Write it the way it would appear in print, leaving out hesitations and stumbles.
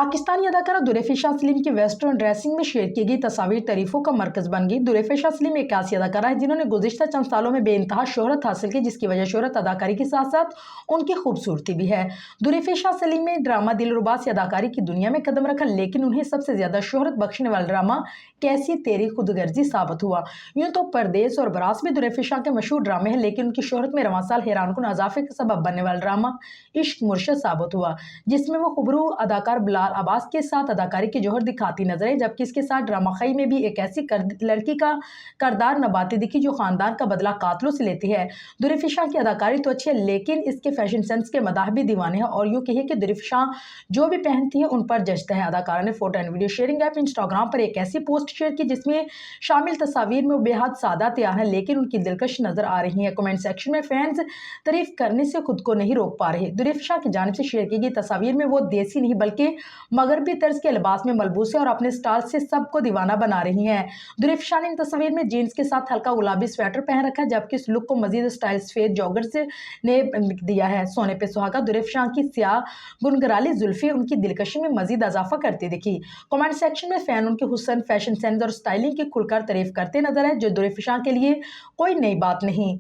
पाकिस्तानी अदाकारा दुरेफिशा सलीम की western dressing में शेयर की गई तस्वीर तारीफों का मरकज बन गई। दुरेफिशा सलीम एक ऐसी अदाकारा है जिन्होंने गुज़िश्ता चंद सालों में बेइंतहा शोहरत हासिल की, जिसकी वजह शोहरत अदाकारी के साथ साथ उनकी खूबसूरती भी है। दुरेफिशा सलीम ने ड्रामा दिलरुबा से अदाकारी की दुनिया में कदम रखा, लेकिन उन्हें सबसे ज्यादा शोहरत बख्शने वाला ड्रामा कैसी तेरी खुदगर्जी साबित हुआ। यूं तो परदेस और बरास भी दुरेफिशा के मशहूर ड्रामे हैं, लेकिन उनकी शोहरत में रवां साल हैरानकुन इजाफे का सबब बनने वाला ड्रामा इश्क मुर्शद साबित हुआ, जिसमें वो खुबरू अदाकार बिलाल अब्बास के साथ अदाकारी की जोहर दिखाती नजर आई। जबकि इसके साथ ड्रामा खई में भी एक ऐसी लड़की का करदार नबाती दिखी जो खानदान का बदला कातलों से लेती है। दुरेफिशा की अदाकारी तो अच्छी है, लेकिन इसके फैशन सेंस के मदाह भी दीवाने हैं, और यूं कहिए कि दुरेफिशा जो भी पहनती है उन पर जचता है। अदाकारा ने photo and video sharing app Instagram पर एक ऐसी पोस्ट शेयर की जिसमें शामिल तस्वीर में वो बेहद सादा तैयार है, लेकिन उनकी दिलकश नजर आ रही है। कमेंट सेक्शन में फैंस तारीफ करने से खुद को नहीं रोक पा रहे। दुरेफिशा की जानिब से शेयर की गई तस्वीर में वो देसी नहीं बल्कि मगरबी तर्ज के लिबास में मलबूस है और अपने स्टाइल से सबको दीवाना बना रही हैं। दुरेफिशा ने इन तस्वीर में जीन्स के साथ हल्का गुलाबी स्वेटर पहन रखा है, जबकि इस लुक को मजीद स्टाइल सफेद जॉगर्स ने दिया है। सोने पे सुहागा दुरेफिशा की स्याह गुनगराली जुल्फी उनकी दिलकशी में मजीद इजाफा करती दिखी। कमेंट सेक्शन में फैन उनके हुस्न, फैशन सेंस और स्टाइलिंग की खुलकर तारीफ करते नजर आए, जो दुरेफिशा के लिए कोई नई बात नहीं।